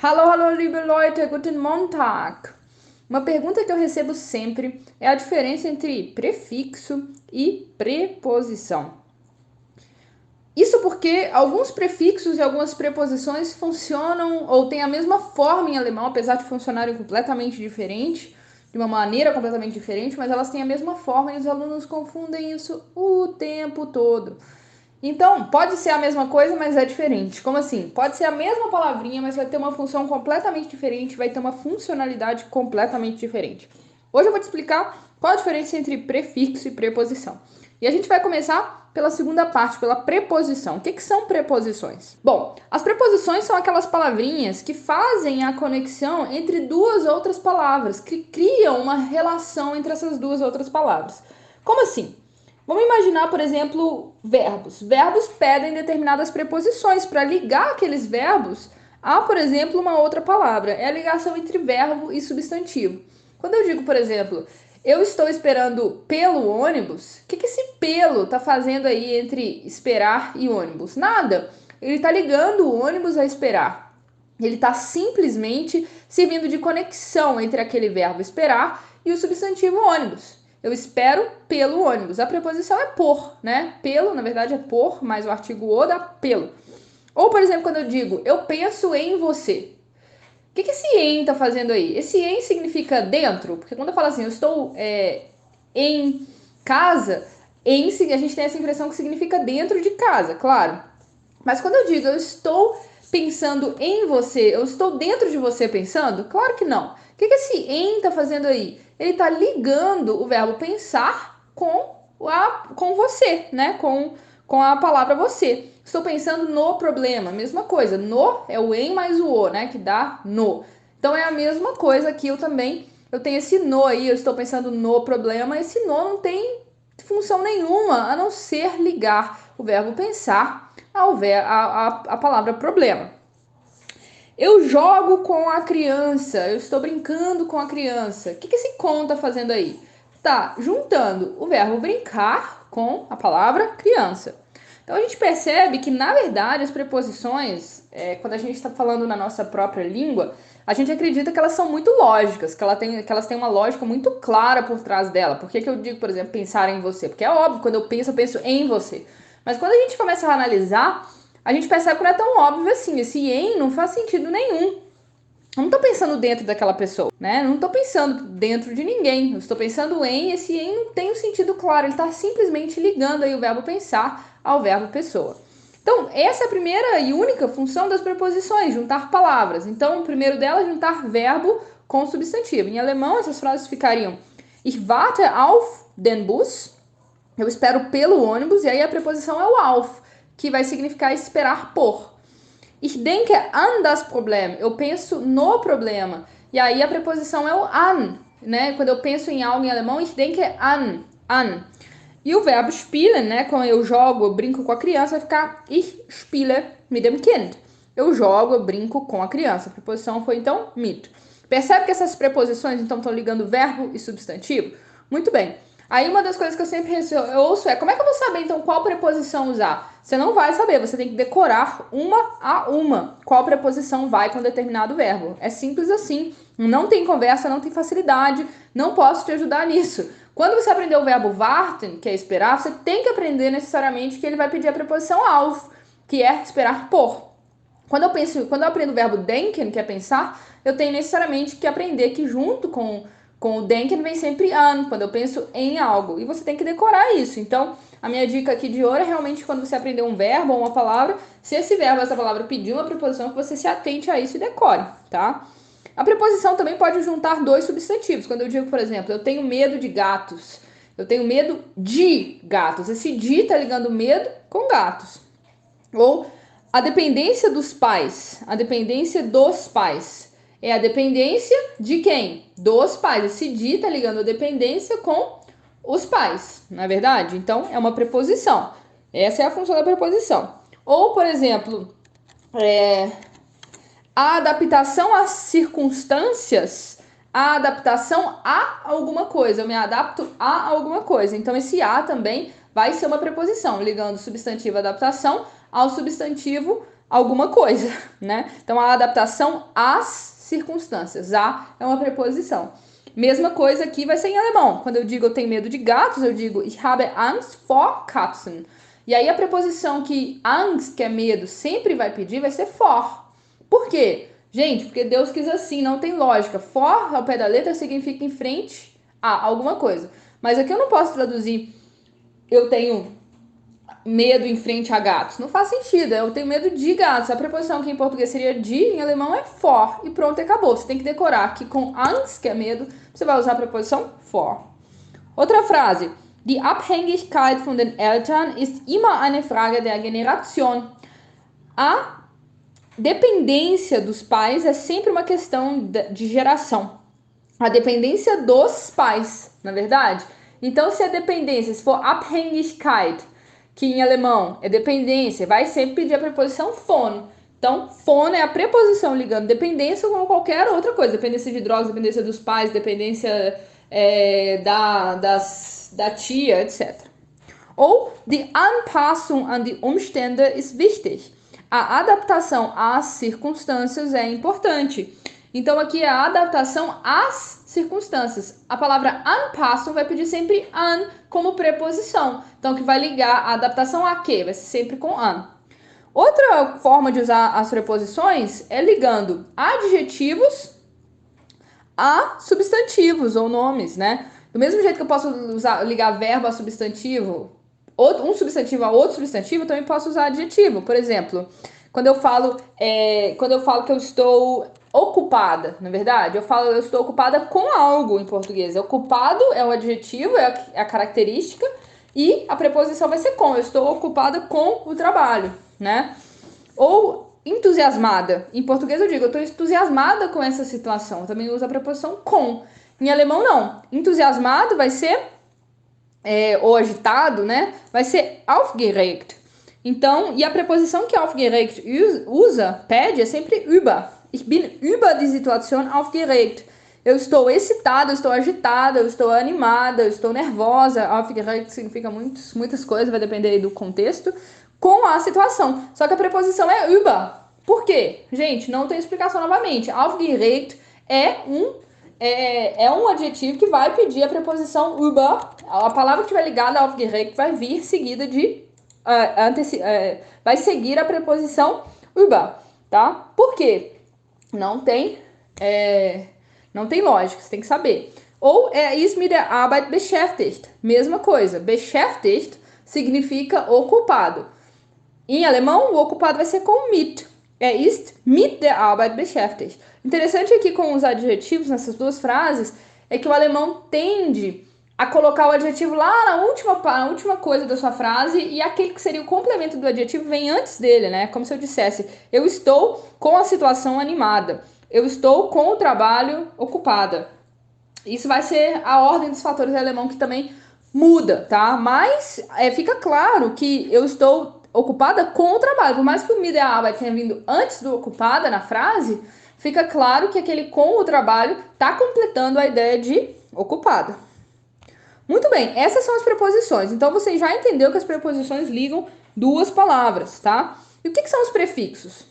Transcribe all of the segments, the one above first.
Hallo, hallo, liebe Leute, guten Montag. Uma pergunta que eu recebo sempre é a diferença entre prefixo e preposição. Isso porque alguns prefixos e algumas preposições funcionam ou têm a mesma forma em alemão, apesar de funcionarem completamente diferente, de uma maneira completamente diferente, mas elas têm a mesma forma e os alunos confundem isso o tempo todo. Então, pode ser a mesma coisa, mas é diferente. Como assim? Pode ser a mesma palavrinha, mas vai ter uma função completamente diferente, vai ter uma funcionalidade completamente diferente. Hoje eu vou te explicar qual a diferença entre prefixo e preposição. E a gente vai começar pela segunda parte, pela preposição. O que são preposições? Bom, as preposições são aquelas palavrinhas que fazem a conexão entre duas outras palavras, que criam uma relação entre essas duas outras palavras. Como assim? Vamos imaginar, por exemplo, verbos. Verbos pedem determinadas preposições para ligar aqueles verbos a, por exemplo, uma outra palavra. É a ligação entre verbo e substantivo. Quando eu digo, por exemplo, eu estou esperando pelo ônibus, o que esse pelo está fazendo aí entre esperar e ônibus? Nada. Ele está ligando o ônibus a esperar. Ele está simplesmente servindo de conexão entre aquele verbo esperar e o substantivo ônibus. Eu espero pelo ônibus. A preposição é por, né? Pelo, na verdade, é por, mais o artigo o dá pelo. Ou, por exemplo, quando eu digo eu penso em você. O que esse em tá fazendo aí? Esse em significa dentro? Porque quando eu falo assim, eu estou em casa, em, a gente tem essa impressão que significa dentro de casa, claro. Mas quando eu digo eu estou pensando em você, eu estou dentro de você pensando? Claro que não. O que esse em tá fazendo aí? Ele tá ligando o verbo pensar com você, né? Com a palavra você. Estou pensando no problema, mesma coisa. No é o em mais o, né? Que dá no. Então é a mesma coisa aqui eu também. Eu tenho esse no aí, eu estou pensando no problema. Esse no não tem função nenhuma a não ser ligar o verbo pensar a palavra problema. Eu jogo com a criança, eu estou brincando com a criança. O que esse com tá fazendo aí? Tá juntando o verbo brincar com a palavra criança. Então a gente percebe que, na verdade, as preposições, quando a gente está falando na nossa própria língua, a gente acredita que elas são muito lógicas, que elas têm uma lógica muito clara por trás dela. Por que eu digo, por exemplo, pensar em você? Porque é óbvio, quando eu penso em você. Mas quando a gente começa a analisar, a gente percebe que não é tão óbvio assim. Esse em não faz sentido nenhum. Eu não tô pensando dentro daquela pessoa, né? Não tô pensando dentro de ninguém. Eu estou pensando em, esse em não tem um sentido claro. Ele tá simplesmente ligando aí o verbo pensar ao verbo pessoa. Então, essa é a primeira e única função das preposições, juntar palavras. Então, o primeiro dela é juntar verbo com substantivo. Em alemão, essas frases ficariam Ich warte auf den Bus. Eu espero pelo ônibus. E aí a preposição é o auf, que vai significar esperar por. Ich denke an das Problem. Eu penso no problema. E aí a preposição é o an, né? Quando eu penso em algo em alemão, ich denke an, an. E o verbo spielen, né? Quando eu jogo, eu brinco com a criança, vai ficar ich spiele mit dem Kind. Eu jogo, eu brinco com a criança. A preposição foi então mit. Percebe que essas preposições então estão ligando verbo e substantivo? Muito bem. Aí uma das coisas que eu sempre ouço é: como é que eu vou saber então qual preposição usar? Você não vai saber, você tem que decorar uma a uma qual preposição vai com determinado verbo. É simples assim. Não tem conversa, não tem facilidade, não posso te ajudar nisso. Quando você aprender o verbo warten, que é esperar, você tem que aprender necessariamente que ele vai pedir a preposição auf, que é esperar por. Quando eu aprendo o verbo denken, que é pensar, eu tenho necessariamente que aprender que junto com o denken vem sempre an, quando eu penso em algo. E você tem que decorar isso. Então, a minha dica aqui de ouro é realmente quando você aprender um verbo ou uma palavra, se esse verbo, essa palavra pedir uma preposição, que você se atente a isso e decore, tá? A preposição também pode juntar dois substantivos. Quando eu digo, por exemplo, eu tenho medo de gatos, eu tenho medo de gatos. Esse de tá ligando medo com gatos. Ou a dependência dos pais, a dependência dos pais. É a dependência de quem? Dos pais. Esse de tá ligando a dependência com os pais, não é verdade? Então, é uma preposição. Essa é a função da preposição. Ou, por exemplo, a adaptação às circunstâncias, a adaptação a alguma coisa. Eu me adapto a alguma coisa. Então, esse a também vai ser uma preposição, ligando o substantivo adaptação ao substantivo alguma coisa, né? Então, a adaptação às circunstâncias. A é uma preposição. Mesma coisa aqui vai ser em alemão. Quando eu digo eu tenho medo de gatos, eu digo ich habe Angst vor Katzen. E aí a preposição que Angst, que é medo, sempre vai pedir, vai ser vor. Por quê? Gente, porque Deus quis assim, não tem lógica. For, ao pé da letra, significa em frente a alguma coisa. Mas aqui eu não posso traduzir eu tenho medo em frente a gatos. Não faz sentido, eu tenho medo de gatos. A preposição que em português seria de, em alemão é for. E pronto, acabou. Você tem que decorar que com Angst, que é medo, você vai usar a preposição for. Outra frase. Die Abhängigkeit von den Eltern ist immer eine Frage der Generation. A dependência dos pais é sempre uma questão de geração. A dependência dos pais, na verdade. Então, se a dependência, se for Abhängigkeit, que em alemão é dependência, vai sempre pedir a preposição von. Então, von é a preposição ligando dependência com qualquer outra coisa. Dependência de drogas, dependência dos pais, dependência da tia, etc. Ou die Anpassung an die Umstände ist wichtig. A adaptação às circunstâncias é importante. Então, aqui é a adaptação às circunstâncias. A palavra Anpassung vai pedir sempre an como preposição. Então, que vai ligar a adaptação a quê? Vai ser sempre com an. Outra forma de usar as preposições é ligando adjetivos a substantivos ou nomes, né? Do mesmo jeito que eu posso ligar verbo a substantivo, um substantivo a outro substantivo, eu também posso usar adjetivo. Por exemplo, quando eu falo que eu estou ocupada, na verdade, eu estou ocupada com algo em português. Ocupado é o adjetivo, é a característica, e a preposição vai ser com. Eu estou ocupada com o trabalho, né? Ou entusiasmada. Em português eu digo, eu estou entusiasmada com essa situação. Eu também uso a preposição com. Em alemão, não. Entusiasmado vai ser, ou agitado, né? Vai ser aufgeregt. Então, e a preposição que aufgeregt pede, é sempre über. Ich bin über die Situation aufgeregt. Eu estou excitada, eu estou agitada, eu estou animada, eu estou nervosa. Aufgeregt significa muitas coisas, vai depender do contexto, com a situação. Só que a preposição é über. Por quê? Gente, não tem explicação novamente. Aufgeregt é um adjetivo que vai pedir a preposição über. A palavra que estiver ligada a aufgeregt vai vir seguida de... vai seguir a preposição über, tá? Por quê? Não tem lógica, você tem que saber. Ou ist mit der Arbeit beschäftigt. Mesma coisa. Beschäftigt significa ocupado. Em alemão, o ocupado vai ser com mit. Ist mit der Arbeit beschäftigt. Interessante aqui com os adjetivos nessas duas frases é que o alemão tende a colocar o adjetivo lá na última coisa da sua frase, e aquele que seria o complemento do adjetivo vem antes dele, né? Como se eu dissesse, eu estou com a situação animada, eu estou com o trabalho ocupada. Isso vai ser a ordem dos fatores em alemão que também muda, tá? Mas fica claro que eu estou ocupada com o trabalho. Por mais que o mit der Arbeit tenha vindo antes do ocupada na frase, fica claro que aquele com o trabalho está completando a ideia de ocupada. Muito bem, essas são as preposições. Então, você já entendeu que as preposições ligam duas palavras, tá? E o que são os prefixos?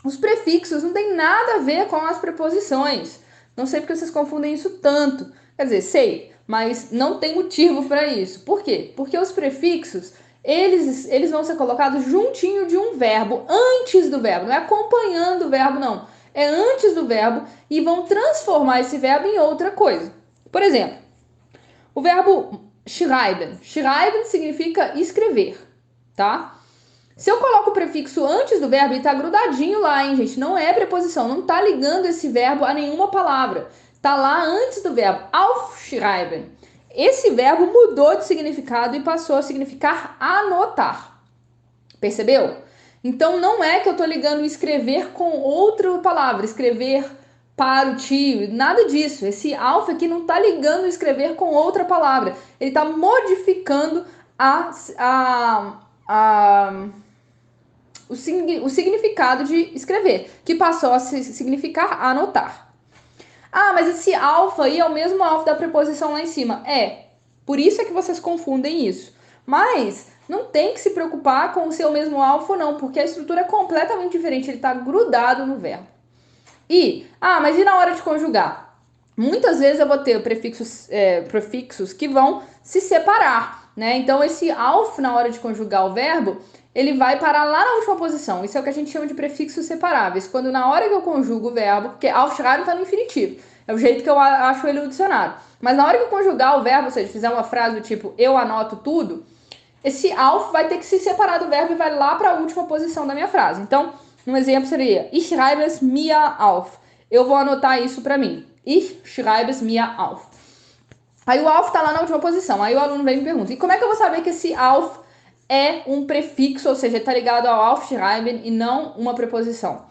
Os prefixos não tem nada a ver com as preposições. Não sei porque vocês confundem isso tanto. Quer dizer, sei, mas não tem motivo para isso. Por quê? Porque os prefixos, eles vão ser colocados juntinho de um verbo, antes do verbo. Não é acompanhando o verbo, não. É antes do verbo e vão transformar esse verbo em outra coisa. Por exemplo, o verbo schreiben. Schreiben significa escrever, tá? Se eu coloco o prefixo antes do verbo, ele tá grudadinho lá, hein, gente? Não é preposição, não tá ligando esse verbo a nenhuma palavra. Tá lá antes do verbo, aufschreiben. Esse verbo mudou de significado e passou a significar anotar. Percebeu? Então, não é que eu tô ligando escrever com outra palavra, escrever para o tio, nada disso. Esse auf aqui não está ligando escrever com outra palavra. Ele está modificando o significado de escrever, que passou a significar anotar. Ah, mas esse alfa aí é o mesmo alfa da preposição lá em cima. Por isso é que vocês confundem isso. Mas não tem que se preocupar com ser o mesmo alvo ou não, porque a estrutura é completamente diferente, ele está grudado no verbo. Mas e na hora de conjugar? Muitas vezes eu vou ter prefixos que vão se separar, né? Então esse auf na hora de conjugar o verbo, ele vai parar lá na última posição. Isso é o que a gente chama de prefixos separáveis. Quando na hora que eu conjugo o verbo, porque aufschreiben está no infinitivo, é o jeito que eu acho ele no dicionário. Mas na hora que eu conjugar o verbo, ou seja, fizer uma frase do tipo eu anoto tudo, esse auf vai ter que se separar do verbo e vai lá para a última posição da minha frase. Então, um exemplo seria ich schreibe es mir auf. Eu vou anotar isso para mim. Ich schreibe es mir auf. Aí o auf tá lá na última posição. Aí o aluno vem e me pergunta: e como é que eu vou saber que esse auf é um prefixo, ou seja, tá ligado ao aufschreiben e não uma preposição?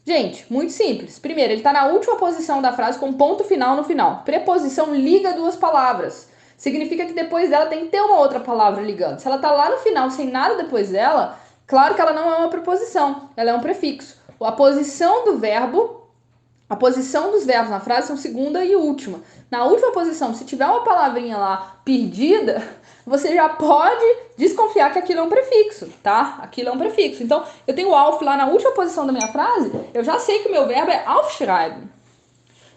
Gente, muito simples. Primeiro, ele tá na última posição da frase com ponto final no final. Preposição liga duas palavras. Significa que depois dela tem que ter uma outra palavra ligando. Se ela tá lá no final sem nada depois dela, claro que ela não é uma preposição, ela é um prefixo. A posição do verbo, a posição dos verbos na frase são segunda e última. Na última posição, se tiver uma palavrinha lá perdida, você já pode desconfiar que aquilo é um prefixo, tá? Aquilo é um prefixo. Então, eu tenho o auf lá na última posição da minha frase, eu já sei que o meu verbo é aufschreiben.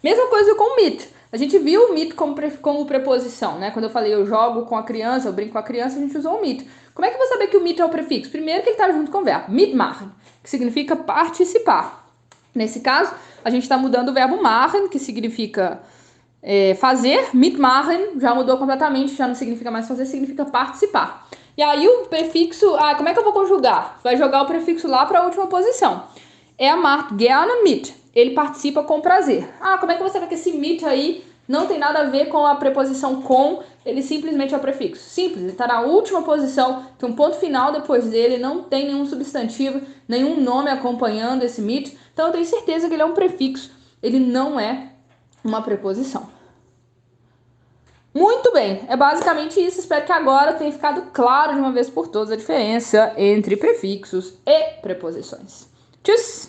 Mesma coisa com mit. A gente viu o mit como preposição, né? Quando eu falei eu jogo com a criança, eu brinco com a criança, a gente usou o mit. Como é que eu vou saber que o mit é o prefixo? Primeiro que ele está junto com o verbo, mitmachen, que significa participar. Nesse caso, a gente está mudando o verbo machen, que significa fazer, mitmachen já mudou completamente, já não significa mais fazer, significa participar. E aí o prefixo, como é que eu vou conjugar? Vai jogar o prefixo lá para a última posição. Macht gerne mit. Ele participa com prazer. Como é que você vê que esse mit aí não tem nada a ver com a preposição com, ele simplesmente é o prefixo? Simples, ele está na última posição, tem um ponto final depois dele, não tem nenhum substantivo, nenhum nome acompanhando esse mit, então eu tenho certeza que ele é um prefixo, ele não é uma preposição. Muito bem, é basicamente isso. Espero que agora tenha ficado claro de uma vez por todas a diferença entre prefixos e preposições. Tchau!